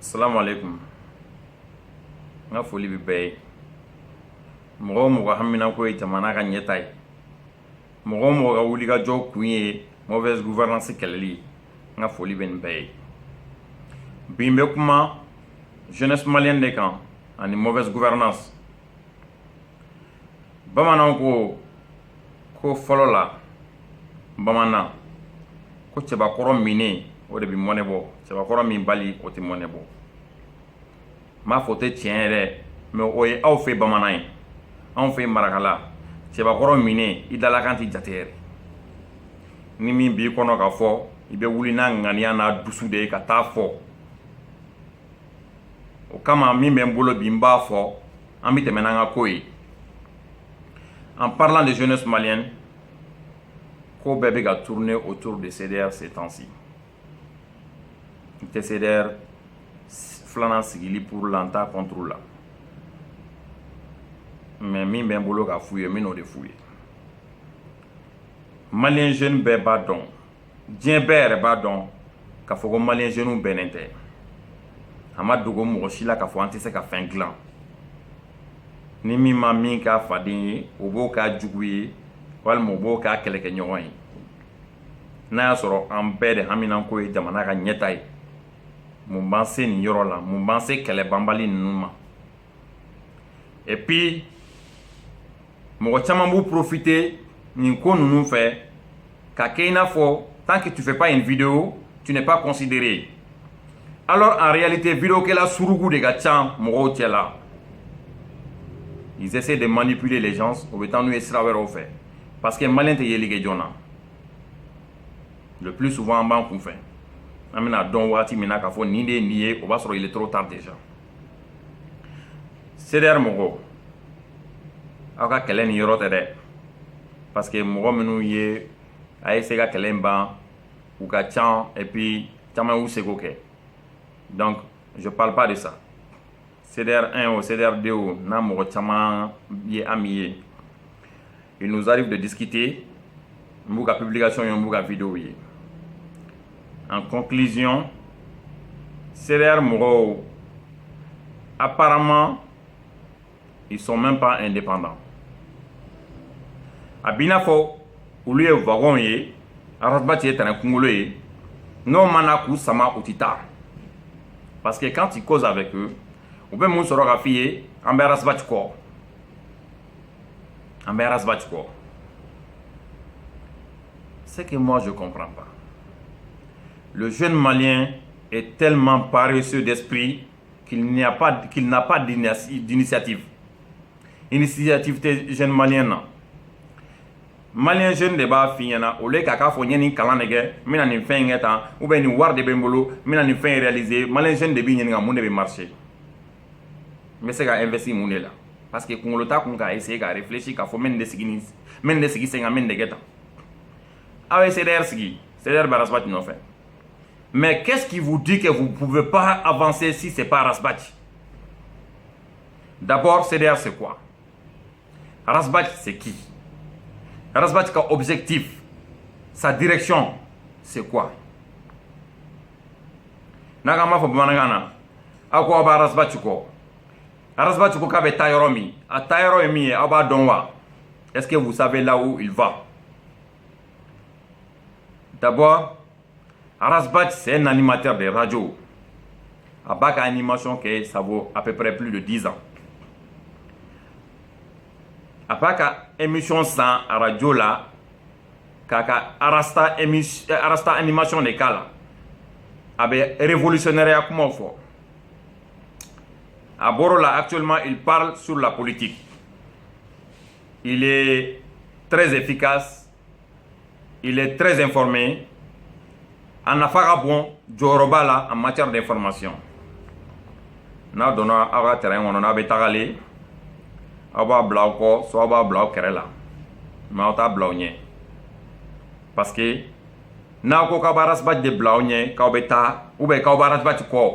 Assalamu alaikum. Nga foli bi bɛɛ mɔgɔ o mɔgɔ hamina ko ye jamana ka ɲɛta ye mɔgɔ o mɔgɔ ka wuli ka jɔ kun ye mauvaise gouvernance kɛlɛli nga foli bɛ nin bɛɛ ye bi n bɛ kuma jeunesse malienne de kan ani mauvaise gouvernance bamananw ko fɔlɔ la bamanan ko cɛbakɔrɔ minen o de bi mɔnɛ bɔ cɛbakɔrɔ min bali o tɛ mɔnɛ bɔ m'a fɔ tɛ tiɲɛ yɛrɛ mais o ye aw fɛ bamanan ye anw fɛ marakala cɛbakɔrɔ minen i dalakan tɛ jate yɛrɛ ni min b'i kɔnɔ ka fɔ i bɛ wuli n'a ŋaniya n'a dusu de ye ka taa fɔ o kama min bɛ n bolo bi n b'a fɔ an bɛ tɛmɛ n'an ka ko ye en parlant de jeunesse malienne ko bɛɛ bɛ ka tourner autour de CDR ces temps-ci tɛ CDR filanan sigili pour l'entente contre la mais min bɛ n bolo ka f'u ye n bɛn'o de f'u ye malien jeune bɛɛ b'a dɔn diɲɛ bɛɛ yɛrɛ b'a dɔn k'a fɔ ko malien jeune bɛnnen tɛ a ma dogo mɔgɔ si la k'a fɔ an tɛ se ka fɛn dilan ni min ma min k'a faden ye o b'o k'a jugu ye walima o b'o k'a kɛlɛkɛɲɔgɔn ye n'a y'a sɔrɔ an bɛɛ de haminako ko ye jamana ka ɲɛta ye mun b'an se nin yɔrɔ la mun b'an se kɛlɛ banbali ninnu ma et puis mɔgɔ caman b'u profiter nin ko ninnu fɛ ka kɛ i n'a fɔ tant que tu fais pas une vidéo tu n'es pas considéré alors en réalité vidéo kɛla surugu de ka ca mɔgɔw cɛ la ils essaient de manipuler les gens o bɛ taa n'u ye sira wɛrɛw fɛ parce que malien tɛ yeli kɛ joona le plus souvent an b'an kunfɛ an bɛna dɔn wagati min na k'a fɔ nin de ye nin ye o b'a sɔrɔ il est trop tard déjà CDR mɔgɔw aw ka kɛlɛ nin yɔrɔ tɛ dɛ parce que mɔgɔ minnu ye a ye se ka kɛlɛ in ban u ka can et puis caman y'u seko kɛ donc je parle pas de ça CDR 1 ou CDR 2 o n'a mɔgɔ caman ye an min ye il nous arrive de discuter n b'u ka publication ye n b'u ka vidéo ye en conclusion CDR mɔgɔw apparemment ils sont même pas indépendants a b'i n'a fɔ olu ye wagon ye arasbati ye tɛnɛ kunkolo ye n'o mana k'u sama u tɛ taa parce que quand tu causes avec eux u bɛ mun sɔrɔ ka f'i ye an bɛ arasbati kɔ an bɛ arasbati kɔ c'est que moi je comprends pas le jeune malien est tellement paresseux d'esprit qu'il n'a pas d'initiative initiative tɛ jeune malien na malien jeune de b'a f'i ɲɛna au lieu k'a fɔ n ye nin kalan de kɛ n bɛna nin fɛn in kɛ tan ou bien nin wari de bɛ n bolo n bɛna nin fɛn in réaliser malien jeune de b'i ɲininka mun de bɛ marcher n bɛ se ka investir mun de la parce que kunkolo t'a kun k'a essayer ka réfléchir k'a fɔ n bɛ nin de sigi sen kan n bɛ nin de kɛ tan aw ye CDR sigi CDR bɛ Arasbati nɔfɛ mais qu'est-ce qui vous dit que vous ne pouvez pas avancer si c'est pas Arasbati? D'abord CDR c'est quoi? Arasbati c'est qui? Arasbati ka objectif sa direction c'est quoi? n'a ka ma fɔ bamanankan na aw ko aw bɛ Arasbati kɔ Arasbati ko k'a bɛ taa yɔrɔ min a taa yɔrɔ ye min ye aw b'a dɔn wa? Est-ce que vous savez là où il va? D'abord Arasbati c'est un animateur de radio a b'a ka animation kɛ ça vaut à peu près plus de 10 ans a b'a ka émission san a radio la k'a ka arasta animation de k'a la a bɛ révolutionnaire ya kumaw fɔ a bɔr'o la actuellement il parle sur la politique il est très efficace il est très informé a nafa ka bon jɔyɔrɔba la en matière d'information n'a donna aw ka terrain kɔnɔ n'a bɛ tagalen aw b'a bila aw kɔ soit aw b'a bila aw kɛrɛ la mais aw t'a bila aw ɲɛ parce que n'aw ko k'aw bɛ Arasbati de bila aw ɲɛ k'aw bɛ taa ou bien k'aw bɛ Arasbati kɔ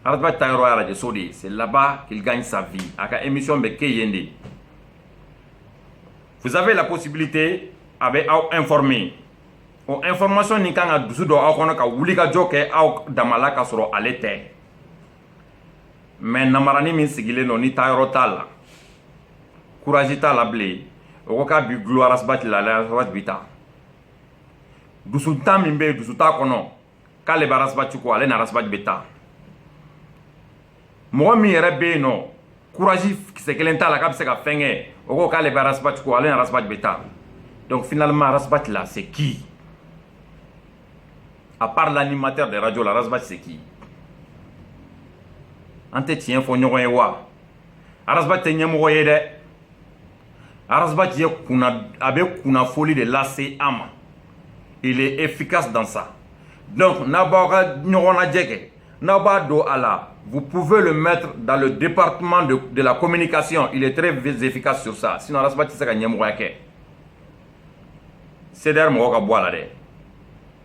Arasbati taa yɔrɔ ye arajoso de ye c'est là-bas qu'il gagne sa vie a ka émission bɛ kɛ yen de vous avez la possibilité a bɛ aw informer o information nin kan ka dusu dɔ aw kɔnɔ ka wuli ka jɔ kɛ aw damala ka sɔrɔ ale tɛ mais namarani min sigilen no ni tayɔrɔ t'a la courage t'a la bilen o ko k'a bi gulo arasibati la arasibati bi taa dusutan min bɛ yen dusu t'a kɔnɔ k'ale bɛ arasibati kɔ ale ni arasibati bɛ taa mɔgɔ min yɛrɛ bɛ yen nɔ courage kisɛ kelen t'a la k'a bɛ se ka fɛn kɛ o ko k'ale bɛ arasibati kɔ ale ni arasibati bɛ taa donc finalement arasibati la c'est qui à part l'animateur de radio la arasibati c'est qui an tɛ tiɲɛ fɔ ɲɔgɔn ye wa arasibati tɛ ɲɛmɔgɔ ye dɛ arasibati ye a bɛ kunnafoli de lase an ma il est efficace dans ça donc n'a b'aw ka ɲɔgɔn lajɛ kɛ n'a b'a don a la vous pouvez le mettre dans le département de la communication il est très efficace sur ça sinon arasibati tɛ se ka ɲɛmɔgɔya kɛ CDR mɔgɔ ka bɔ a la dɛ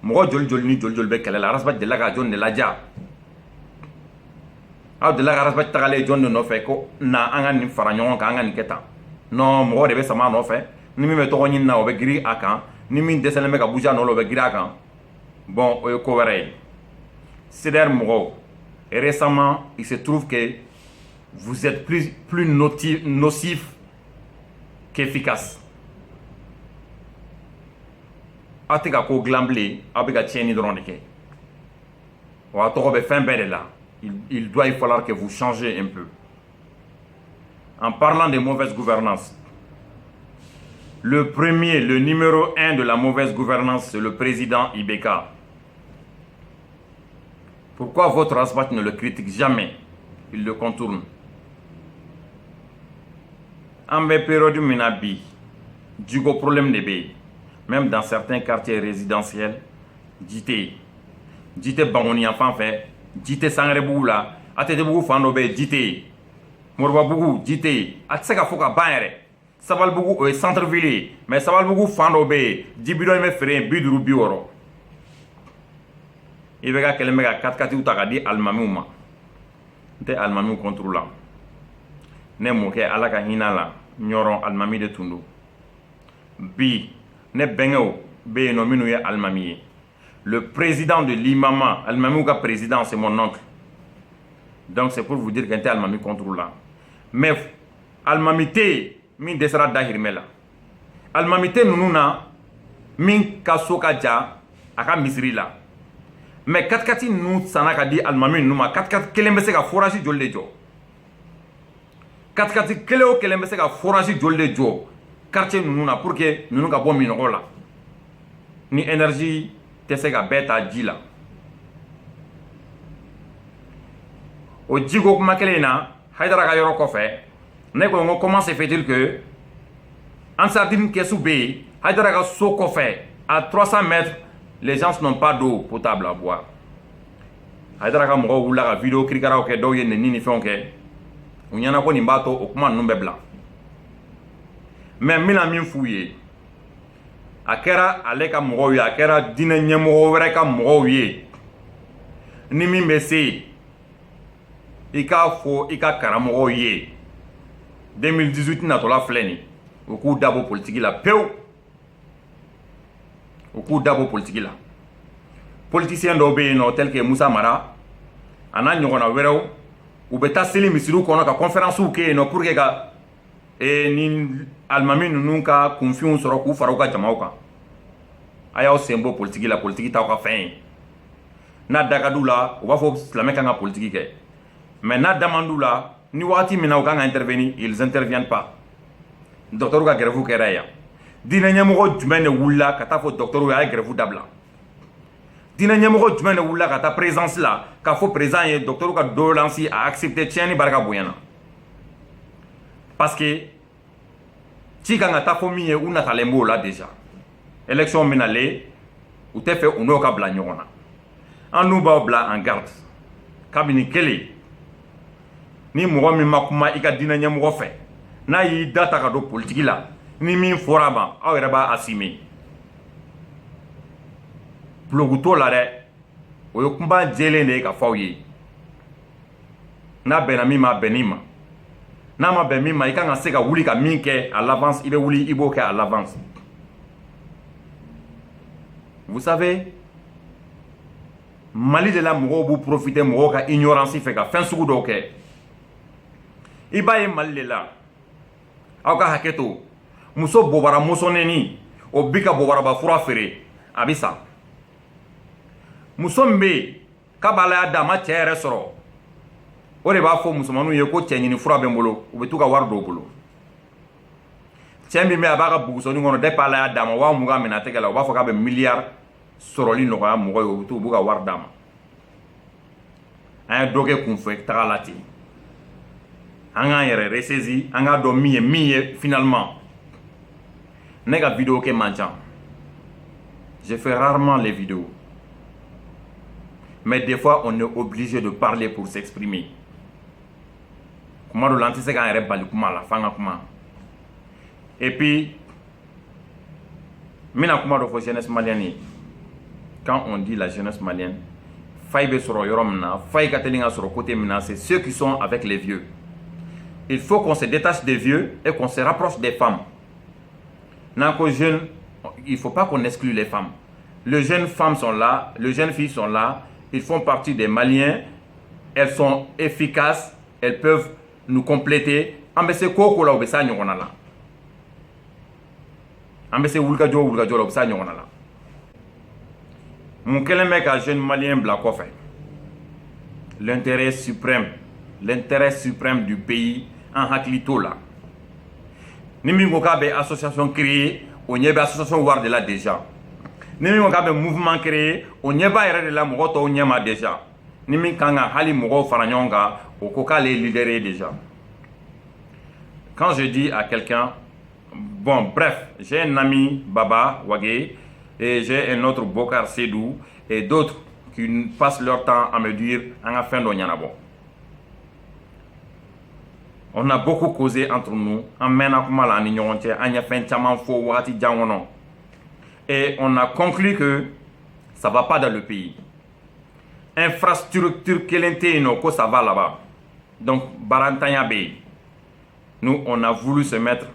mɔgɔ joli joli ni joli joli bɛ kɛlɛ la arasibati delila ka jɔn de laja aw delila ka arasibati tagalen jɔn de nɔfɛ ko na an ka nin fara ɲɔgɔn kan an ka nin kɛ tan non mɔgɔ de bɛ sama a nɔfɛ ni min bɛ tɔgɔ ɲini na o bɛ girin a kan ni min dɛsɛlen bɛ ka bouger a nɔ la o bɛ girin a kan bon o ye ko wɛrɛ ye CDR mɔgɔw récemment il se trouve que vous êtes plus nocif qu'efficace aw tɛ ka ko dilan bilen aw bɛ ka tiɲɛni dɔrɔn de kɛ wa tɔgɔ bɛ fɛn bɛɛ de la il doit y falloir que vous changez un peu en parlant de mauvaise gouvernance le premier, le numéro 1 de la mauvaise gouvernance, c'est le président Ibeka. Pourquoi votre arasibati ne le critique jamais? Il le contourne. En période minabi, du problème de B, même dans certains quartiers résidentiels, Jité Bangoni enfant fait, Jité Sangrebou là, Atedebou Fanobe, Jité, Morbabougou, Jité, Atseka Foka Bayre. Sabalbougou est centre-ville, mais Sabalbougou Fanobe, Dibidon me ferait un bidou bioro. Il va y avoir 4 ou tagadi almamuma. Te almamou contrôlant. Ne moke alaka hinala, nyoron almami de tundu. Bi, ne bengeo, be no minouye almami. Le président de l'imama, almamouka président, c'est mon oncle. Donc c'est pour vous dire qu'un tel almami contrôlant. Mais almamité, min desera dahirmela almamité nununa min ka so ka ja aka misiri la mais katkati nu sana ka di almami numa katkat kelen bɛ se ka forage joli de jɔ katkati kelen o kelen bɛ se ka forage joli de jɔ quartier nunu na pour que nunu ka bɔ minɔgɔ la ni énergie tɛ se ka bɛɛ ta ji la o jiko kuma kelen na Haidara ka yɔrɔ kɔfɛ ne ko comment se fait-il que en sardine kesu be Haidara ka so kɔfɛ à 300 mètres les gens n'ont pas d'eau potable à boire Haidara ka mɔgɔw wulila ka vidéo kirikaraw kɛ dɔw ye neni ni fɛnw kɛ u ɲɛna ko nin b'a to o kuma ninnu bɛ bila mais n bɛna min f'u ye a kɛra ale ka mɔgɔw ye a kɛra diinɛ ɲɛmɔgɔ wɛrɛ ka mɔgɔw ye ni min bɛ se i k'a fɔ i ka karamɔgɔw ye 2018 natɔla filɛ nin u k'u dabɔ politiki la pewu u k'u dabɔ politiki la politicien dɔw bɛ yen nɔ tel que Musa Mara a n'a ɲɔgɔnna wɛrɛw u bɛ taa seli misiriw kɔnɔ ka conférencew kɛ yen nɔ pour que ka ni alimami ninnu ka kunfinw sɔrɔ k'u fara u ka jamaw kan a y'aw sen bɔ politiki la politiki t'aw ka fɛn ye n'a da ka d'u la u b'a fɔ silamɛ kan ka politiki kɛ mais n'a da man d'u la ni wagati min na u kan ka intervenir ils interviennent pas docteur ka grève kɛra yan diinɛ ɲɛmɔgɔ jumɛn de wulila ka taa fɔ docteur a ye grève dabila diinɛ ɲɛmɔgɔ jumɛn de wulila ka taa présence la k'a fɔ président ye docteur ka doléance a accepté tiɲɛni barika bonyana parce que ci kan ka taa fɔ min ye u natalen b'o la déjà élection min nalen u tɛ fɛ u n'o ka bila ɲɔgɔn na an n'u b'aw bila en garde kabini kelen ni mɔgɔ min ma kuma i ka diinɛ ɲɛmɔgɔ fɛ n'a y'i da ta ka don politiki la ni min fɔra a ma aw yɛrɛ b'a assumer blogu t'o la dɛ o ye kuma jɛlen de ye ka fɔ aw ye n'a bɛnna min ma bɛn n'i ma n'a ma bɛn min ma i kan ka se ka wuli ka min kɛ à l'avance i bɛ wuli i b'o kɛ à l'avance vous savez Mali de la mɔgɔw b'u profiter mɔgɔw ka ignorance fɛ ka fɛn sugu dɔw kɛ i b'a ye Mali de la aw ka hakɛ to muso bobara musoneni o bi ka bobaraba fura feere a bi sa muso min bɛ yen k'a b'ala y'a d'a ma cɛ yɛrɛ sɔrɔ o de b'a fɔ musomaninw ye ko cɛ ɲini fura bɛ n bolo u bɛ t'u ka wari don u bolo cɛ min bɛ a b'a ka bugusoni kɔnɔ depuis ala y'a d'a ma 20,000 minɛ a tɛgɛ la u b'a fɔ k'a bɛ miliyari sɔrɔli nɔgɔya mɔgɔ ye u b'u ka wari d'a ma an ye dɔ kɛ kunfɛ taga la ten an k'an yɛrɛ ressaisi an k'a dɔn min ye finalement ne ka vidéo kɛ man ca je fais rarement les vidéos mais des fois on est obligé de parler pour s'exprimer kuma dɔ la an tɛ se k'an yɛrɛ bali kuma la f'an ka kuma et puis n bɛna kuma dɔ fɔ jeunesse malienne ye quand on dit la jeunesse malienne faille bɛ sɔrɔ yɔrɔ min na faille ka teli ka sɔrɔ côté min na c'est ceux qui sont avec les vieux il faut qu'on se détache des vieux et qu'on se rapproche des femmes n'an ko jeune il faut pas qu'on exclue les femmes les jeunes femmes sont là les jeunes filles sont là ils font partie des Maliens elles sont efficaces elles peuvent nous compléter an bɛ se ko o ko la u bɛ s'a ɲɔgɔnna la an bɛ se wulikajɔ o wulikajɔ la u bɛ s'a ɲɔgɔnna la mun kɛlen bɛ ka jeune malien bila kɔfɛ l'intérêt suprême du pays an hakili t'o la ni min ko k'a bɛ association créer o ɲɛ bɛ association wari de la déjà ni min ko k'a bɛ mouvement créer o ɲɛ b'a yɛrɛ de la mɔgɔ tɔw ɲɛ ma déjà ni min kan ka hali mɔgɔw fara ɲɔgɔn kan o ko k'ale est leader ye déjà quand je dis à quelqu'un bon bref j'ai un ami Baba Wagé et j'ai un autre Bokar Sedou et d'autres qui passent leur temps à me dire an ka fɛn dɔ ɲɛnabɔ on a beaucoup causé entre nous an mɛnna kuma la an ni ɲɔgɔn cɛ an ye fɛn caman fɔ wagati jan kɔnɔ et on a conclu que ça va pas dans le pays infrastructure kelen tɛ yen nɔ ko ça va là-bas donc barantanya bɛ yen nous on a voulu se mettre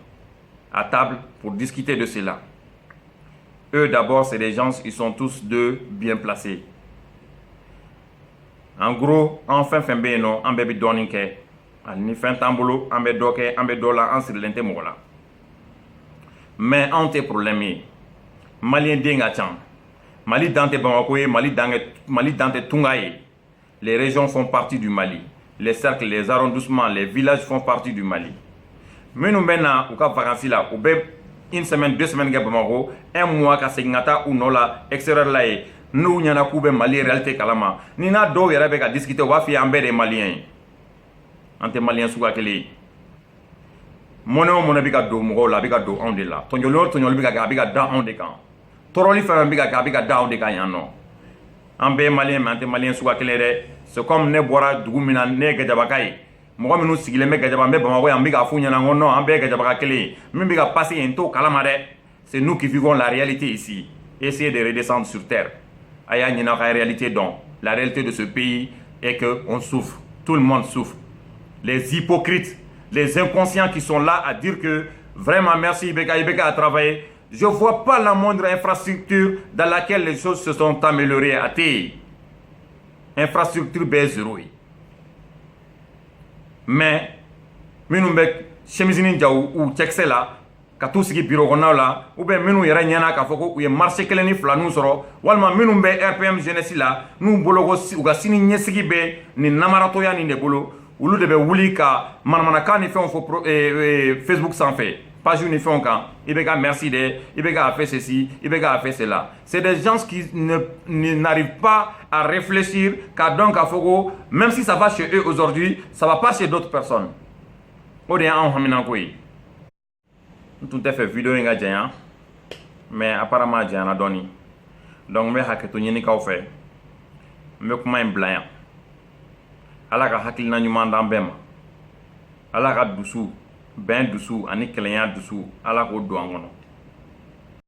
à table pour discuter de cela eux d'abord c'est des gens ils sont tous deux bien placés en gros an fɛn fɛn bɛ yen nɔ an bɛɛ bɛ dɔɔnin kɛ ani ni fɛn t'an bolo an bɛ dɔ kɛ an bɛ dɔ la an sirilen tɛ mɔgɔ la mais anw tɛ problème ye malien den ka ca Mali dan tɛ Bamako ye Mali dan tɛ Tunga ye les régions font partie du Mali les cercles les arrondissements les villages font partie du Mali minnu bɛ na u ka vacances la u bɛ une semaine 2 semaines kɛ Bamako un mois ka segin ka taa u nɔ la extérieur la ye n'u ɲɛna k'u bɛ Mali réalité kalama ni n'a dɔw yɛrɛ bɛ ka discuter u b'a fɔ an bɛɛ de ye malien ye an tɛ malien suguya kelen ye mɔnɛ o mɔnɛ bɛ ka don mɔgɔw la a bɛ ka don anw de la tɔɲɔli o tɔɲɔli bɛ ka kɛ a bɛ ka da anw de kan tɔɔrɔli fɛn bɛ ka kɛ a bɛ ka da anw de kan yan nɔ an bɛɛ ye malien mais an tɛ malien suguya kelen ye dɛ c'est comme ne bɔra dugu min na ne ye gajabaka ye mɔgɔ minnu sigilen bɛ gajaba n bɛ Bamako yan n bɛ k'a f'u ɲɛna ko non an bɛɛ ye gajabaka kelen ye min bɛ ka passer yen n t'o kalama dɛ c'est nous qui vivons la réalité ici essayez de redescendre sur terre a y'a ɲini a ka réalité dɔn la réalité de ce pays est que on souffre tout le monde souffre les hypocrites les inconscients qui sont là à dire que vraiment merci Ibeka a travaillé je ne vois pas la moindre infrastructure dans laquelle les choses se sont améliorées à Té. Infrastructure B0. Mais, nous avons chemisini ou tchekse la, ka tout sigi bureau kɔnɔnaw la, ou bien minnu yɛrɛ ɲɛna k'a fɔ ko u ye marché kelen ni fila n'u sɔrɔ, walima minnu bɛ RPM jeunesse la, n'u bolo ko u ka sini ɲɛsigi bɛ nin namaratoya nin de bolo, olu de bɛ wuli ka manamanakan ni fɛnw fɔ Facebook sanfɛ. Page ni fɛnw kan Ibeka merci de Ibeka a fait ceci Ibeka a fait cela c'est des gens qui n'arrivent pas à réfléchir car donc à fogo même si ça va chez eux aujourd'hui ça va pas chez d'autres personnes o de y'anw haminanko ye n tun tɛ fɛ vidéo in ka janya mais apparemment a janyana dɔɔni donc n bɛ hakɛto ɲinikaw fɛ n bɛ kuma in bila yan Ala ka hakilina ɲuman d'an bɛɛ ma Ala ka dusu bɛn dusu ani kɛlɛya dusu Ala k'o don an kɔnɔ